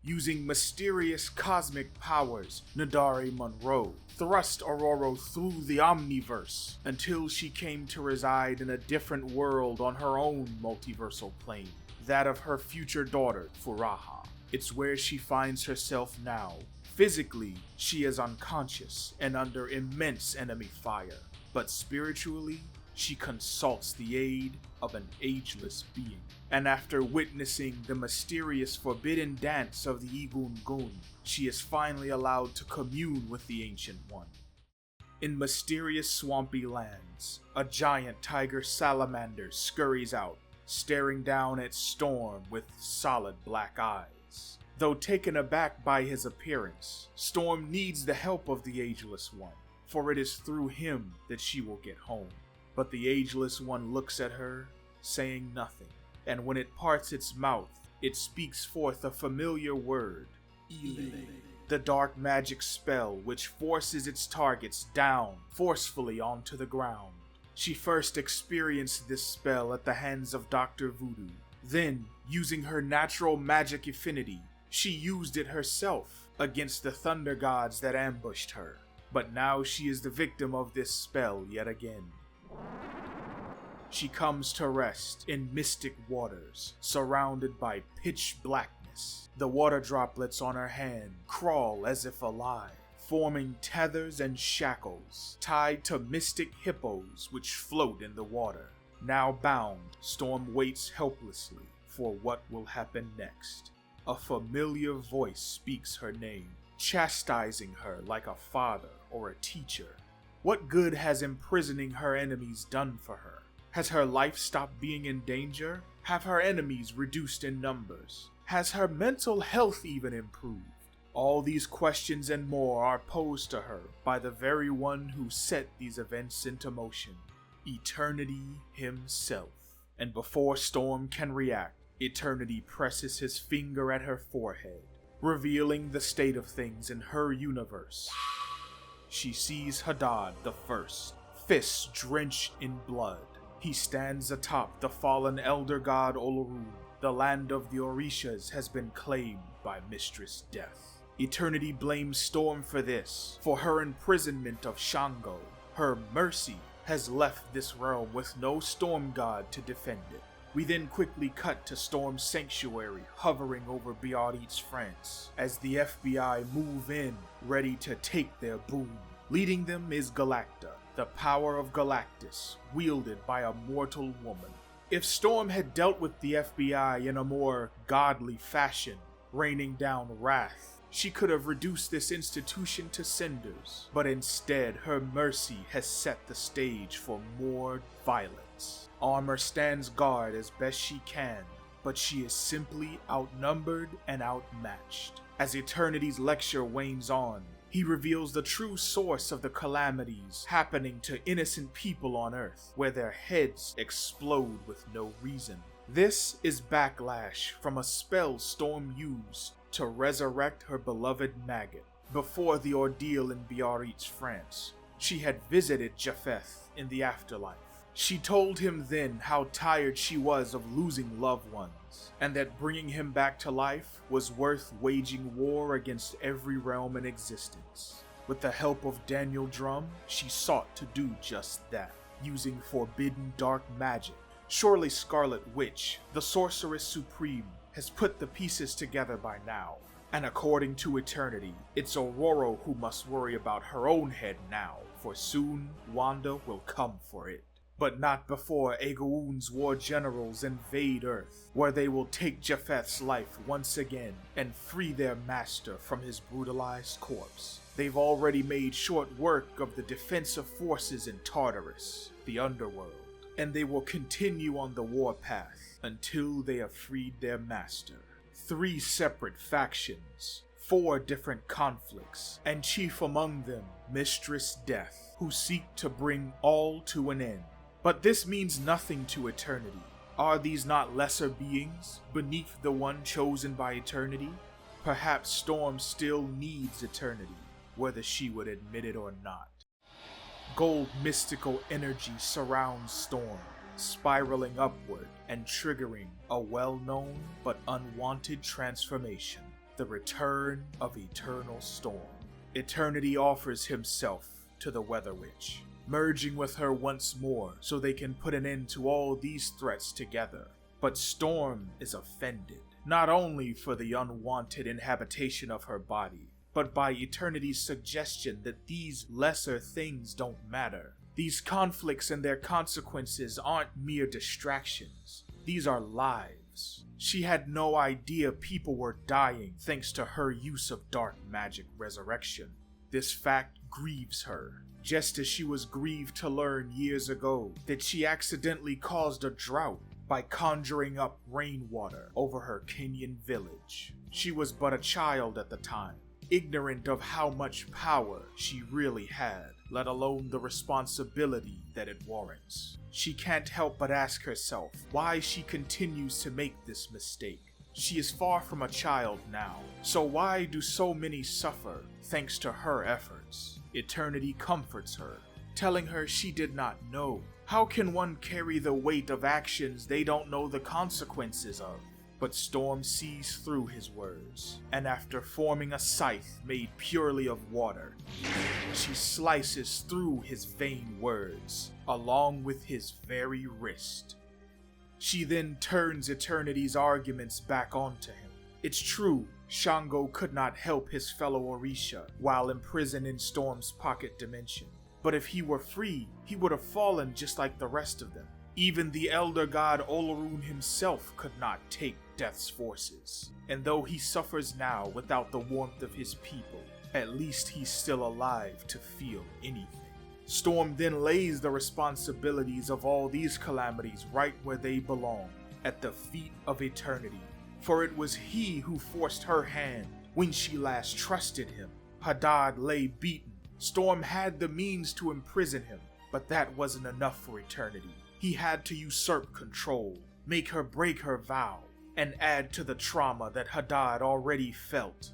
Using mysterious cosmic powers, Nadari Monroe thrust Ororo through the Omniverse until she came to reside in a different world on her own multiversal plane, that of her future daughter, Furaha. It's where she finds herself now. Physically, she is unconscious and under immense enemy fire, but spiritually, she consults the aid of an ageless being. And after witnessing the mysterious forbidden dance of the Igun Gun, she is finally allowed to commune with the Ancient One. In mysterious swampy lands, a giant tiger salamander scurries out, staring down at Storm with solid black eyes. Though taken aback by his appearance, Storm needs the help of the Ageless One, for it is through him that she will get home. But the Ageless One looks at her, saying nothing, and when it parts its mouth, it speaks forth a familiar word, Ile, the dark magic spell which forces its targets down forcefully onto the ground. She first experienced this spell at the hands of Dr. Voodoo. Then, using her natural magic affinity, she used it herself against the thunder gods that ambushed her. But now she is the victim of this spell yet again. She comes to rest in mystic waters, surrounded by pitch blackness. The water droplets on her hand crawl as if alive, forming tethers and shackles tied to mystic hippos which float in the water. Now bound, Storm waits helplessly for what will happen next. A familiar voice speaks her name, chastising her like a father or a teacher. What good has imprisoning her enemies done for her? Has her life stopped being in danger? Have her enemies reduced in numbers? Has her mental health even improved? All these questions and more are posed to her by the very one who set these events into motion, Eternity himself. And before Storm can react, Eternity presses his finger at her forehead, revealing the state of things in her universe. She sees Hadad the First, fists drenched in blood. He stands atop the fallen elder god Ororo. The land of the Orishas has been claimed by Mistress Death. Eternity blames Storm for this, for her imprisonment of Shango. Her mercy has left this realm with no storm god to defend it. We then quickly cut to Storm's sanctuary hovering over Biarritz, France, as the FBI move in, ready to take their boon. Leading them is Galacta, the power of Galactus, wielded by a mortal woman. If Storm had dealt with the FBI in a more godly fashion, raining down wrath, she could have reduced this institution to cinders, but instead her mercy has set the stage for more violence. Armor stands guard as best she can, but she is simply outnumbered and outmatched. As Eternity's lecture wanes on, he reveals the true source of the calamities happening to innocent people on Earth, where their heads explode with no reason. This is backlash from a spell Storm used to resurrect her beloved Maggot. Before the ordeal in Biarritz, France, she had visited Japheth in the afterlife. She told him then how tired she was of losing loved ones, and that bringing him back to life was worth waging war against every realm in existence. With the help of Daniel Drum, she sought to do just that, using forbidden dark magic. Surely Scarlet Witch, the Sorceress Supreme, has put the pieces together by now. And according to Eternity, it's Ororo who must worry about her own head now, for soon Wanda will come for it. But not before Egoon's war generals invade Earth, where they will take Japheth's life once again and free their master from his brutalized corpse. They've already made short work of the defensive forces in Tartarus, the underworld, and they will continue on the warpath until they have freed their master. 3 separate factions, 4 different conflicts, and chief among them, Mistress Death, who seek to bring all to an end. But this means nothing to Eternity. Are these not lesser beings beneath the one chosen by Eternity? Perhaps Storm still needs Eternity, whether she would admit it or not. Gold mystical energy surrounds Storm, spiraling upward and triggering a well-known but unwanted transformation. the return of Eternal Storm. Eternity offers himself to the Weather Witch, merging with her once more so they can put an end to all these threats together. But Storm is offended, not only for the unwanted inhabitation of her body, but by Eternity's suggestion that these lesser things don't matter. These conflicts and their consequences aren't mere distractions. These are lives. She had no idea people were dying thanks to her use of dark magic resurrection. This fact grieves her, just as she was grieved to learn years ago that she accidentally caused a drought by conjuring up rainwater over her Kenyan village. She was but a child at the time, ignorant of how much power she really had, let alone the responsibility that it warrants. She can't help but ask herself why she continues to make this mistake. She is far from a child now, so why do so many suffer thanks to her efforts? Eternity comforts her, telling her she did not know. How can one carry the weight of actions they don't know the consequences of? But Storm sees through his words, and after forming a scythe made purely of water, she slices through his vain words, along with his very wrist. She then turns Eternity's arguments back onto him. It's true, Shango could not help his fellow Orisha while imprisoned in Storm's pocket dimension. But if he were free, he would have fallen just like the rest of them. Even the elder god Ororo himself could not take Death's forces. And though he suffers now without the warmth of his people, at least he's still alive to feel anything. Storm then lays the responsibilities of all these calamities right where they belong, at the feet of Eternity. For it was he who forced her hand when she last trusted him. Hadad lay beaten. Storm had the means to imprison him, but that wasn't enough for Eternity. He had to usurp control, make her break her vow, and add to the trauma that Hadad already felt.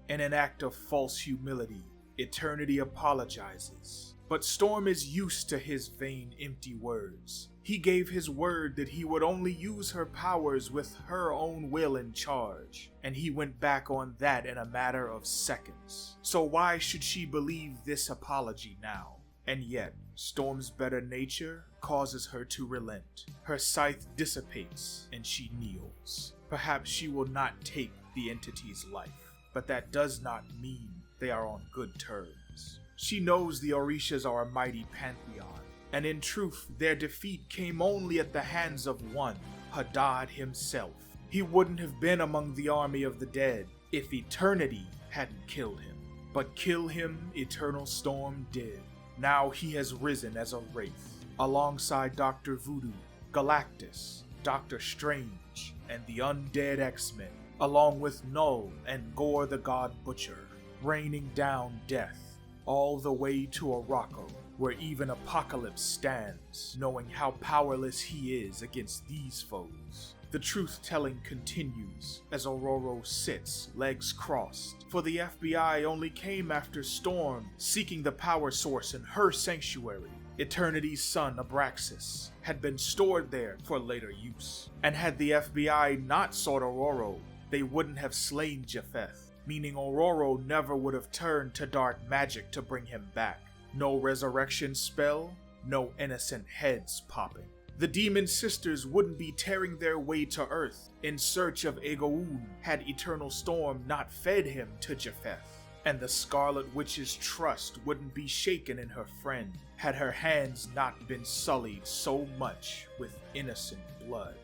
In an act of false humility, Eternity apologizes. But Storm is used to his vain, empty words. He gave his word that he would only use her powers with her own will in charge, and he went back on that in a matter of seconds. So why should she believe this apology now? And yet, Storm's better nature causes her to relent. Her scythe dissipates, and she kneels. Perhaps she will not take the entity's life, but that does not mean they are on good terms. She knows the Orishas are a mighty pantheon, and in truth, their defeat came only at the hands of one, Hadad himself. He wouldn't have been among the army of the dead if Eternity hadn't killed him. But kill him, Eternal Storm did. Now he has risen as a wraith, alongside Dr. Voodoo, Galactus, Dr. Strange, and the undead X-Men, along with Null and Gore the God Butcher, raining down death, all the way to Ororo, where even Apocalypse stands, knowing how powerless he is against these foes. The truth-telling continues as Ororo sits, legs crossed, for the FBI only came after Storm, seeking the power source in her sanctuary. Eternity's son, Abraxas, had been stored there for later use, and had the FBI not sought Ororo, they wouldn't have slain Japheth, meaning Ororo never would have turned to dark magic to bring him back. No resurrection spell, no innocent heads popping. The Demon Sisters wouldn't be tearing their way to Earth in search of Egoun had Eternal Storm not fed him to Japheth. And the Scarlet Witch's trust wouldn't be shaken in her friend had her hands not been sullied so much with innocent blood.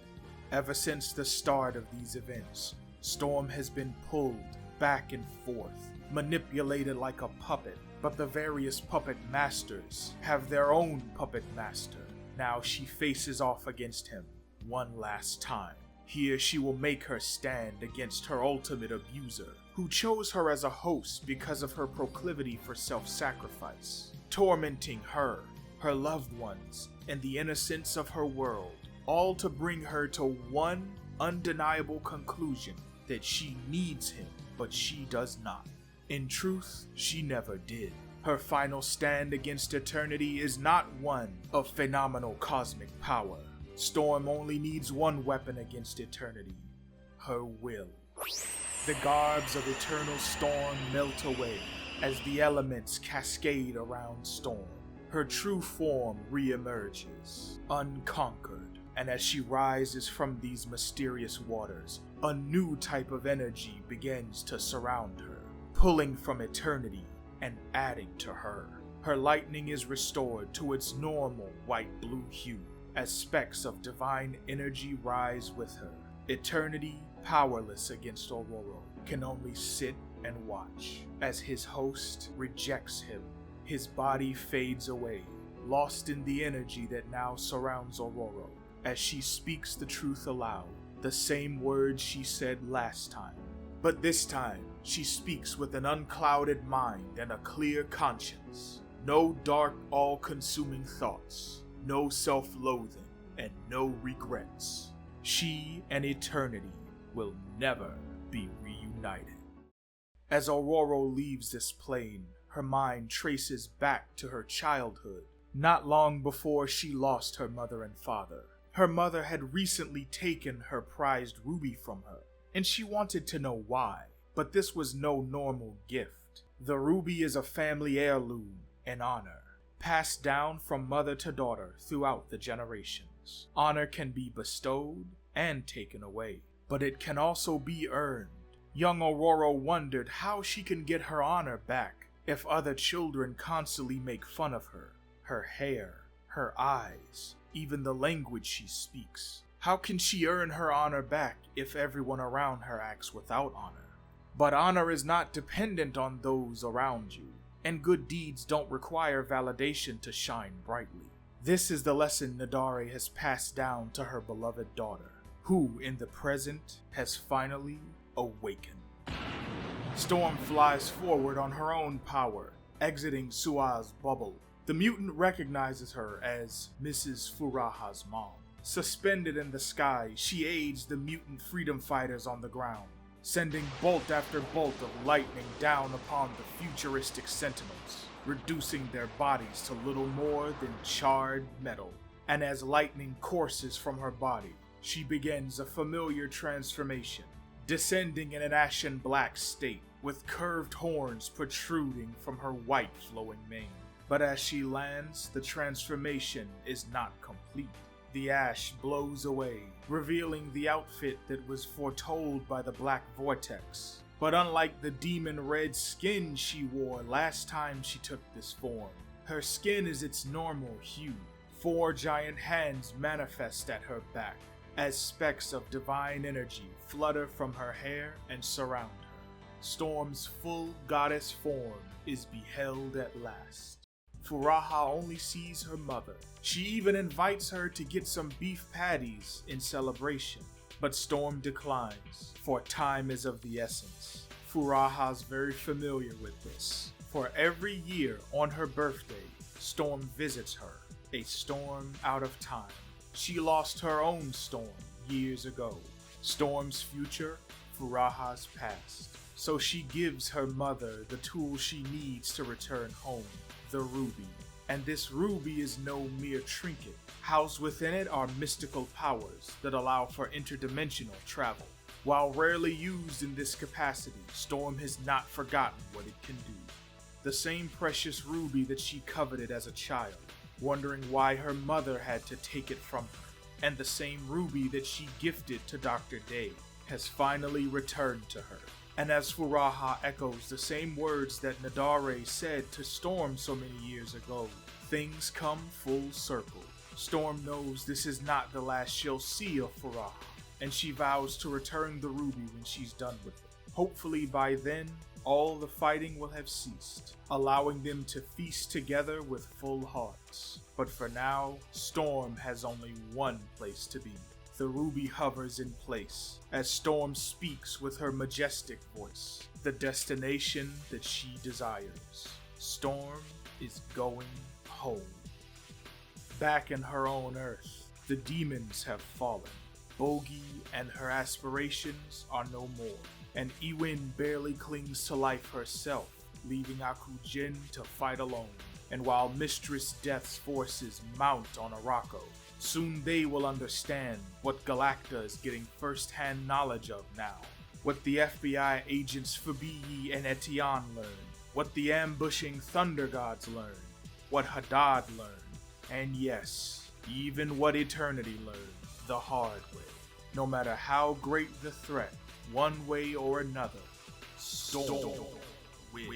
Ever since the start of these events, Storm has been pulled back and forth, manipulated like a puppet, but the various puppet masters have their own puppet master. Now she faces off against him one last time. Here she will make her stand against her ultimate abuser, who chose her as a host because of her proclivity for self-sacrifice, tormenting her, her loved ones, and the innocence of her world, all to bring her to one undeniable conclusion, that she needs him, but she does not. In truth, she never did. Her final stand against Eternity is not one of phenomenal cosmic power. Storm only needs one weapon against Eternity: her will. The garbs of Eternal Storm melt away as the elements cascade around Storm. Her true form reemerges, unconquered, and as she rises from these mysterious waters, a new type of energy begins to surround her, pulling from eternity and adding to her. Her lightning is restored to its normal white-blue hue as specks of divine energy rise with her. Eternity, powerless against Ororo, can only sit and watch as his host rejects him. His body fades away, lost in the energy that now surrounds Ororo, as she speaks the truth aloud, the same words she said last time. But this time, she speaks with an unclouded mind and a clear conscience. No dark, all-consuming thoughts, no self-loathing, and no regrets. She and eternity will never be reunited. As Ororo leaves this plane, her mind traces back to her childhood, not long before she lost her mother and father. Her mother had recently taken her prized ruby from her, and she wanted to know why. But this was no normal gift. The ruby is a family heirloom, an honor, passed down from mother to daughter throughout the generations. Honor can be bestowed and taken away, but it can also be earned. Young Ororo wondered how she can get her honor back if other children constantly make fun of her, her hair, her eyes, even the language she speaks. How can she earn her honor back if everyone around her acts without honor? But honor is not dependent on those around you, and good deeds don't require validation to shine brightly. This is the lesson Nadare has passed down to her beloved daughter, who in the present has finally awakened. Storm flies forward on her own power, exiting Sua's bubble. The mutant recognizes her as Mrs. Furaha's mom. Suspended in the sky, she aids the mutant freedom fighters on the ground, sending bolt after bolt of lightning down upon the futuristic sentinels, reducing their bodies to little more than charred metal. And as lightning courses from her body, she begins a familiar transformation, descending in an ashen black state, with curved horns protruding from her white flowing mane. But as she lands, the transformation is not complete. The ash blows away, revealing the outfit that was foretold by the black vortex. But unlike the demon red skin she wore last time she took this form, her skin is its normal hue. 4 giant hands manifest at her back, as specks of divine energy flutter from her hair and surround her. Storm's full goddess form is beheld at last. Furaha only sees her mother. She even invites her to get some beef patties in celebration, but Storm declines, for time is of the essence. Furaha's very familiar with this, for every year on her birthday, Storm visits her, a storm out of time. She lost her own storm years ago. Storm's future, Furaha's past. So she gives her mother the tool she needs to return home, the ruby. And this ruby is no mere trinket. Housed within it are mystical powers that allow for interdimensional travel. While rarely used in this capacity, Storm has not forgotten what it can do. The same precious ruby that she coveted as a child, wondering why her mother had to take it from her, and the same ruby that she gifted to Dr. Day, has finally returned to her. And as Furaha echoes the same words that Nadare said to Storm so many years ago, things come full circle. Storm knows this is not the last she'll see of Furaha, and she vows to return the ruby when she's done with it. Hopefully by then, all the fighting will have ceased, allowing them to feast together with full hearts. But for now, Storm has only one place to be. The ruby hovers in place as Storm speaks with her majestic voice, the destination that she desires. Storm is going home. Back in her own Earth, the demons have fallen. Bogi and her aspirations are no more, and Iwin barely clings to life herself, leaving Akujin to fight alone. And while Mistress Death's forces mount on Arako, soon they will understand what Galacta is getting first-hand knowledge of now. What the FBI agents Fabii and Etienne learned. What the ambushing Thunder Gods learned. What Hadad learned. And yes, even what Eternity learned the hard way. No matter how great the threat, one way or another, Storm wins.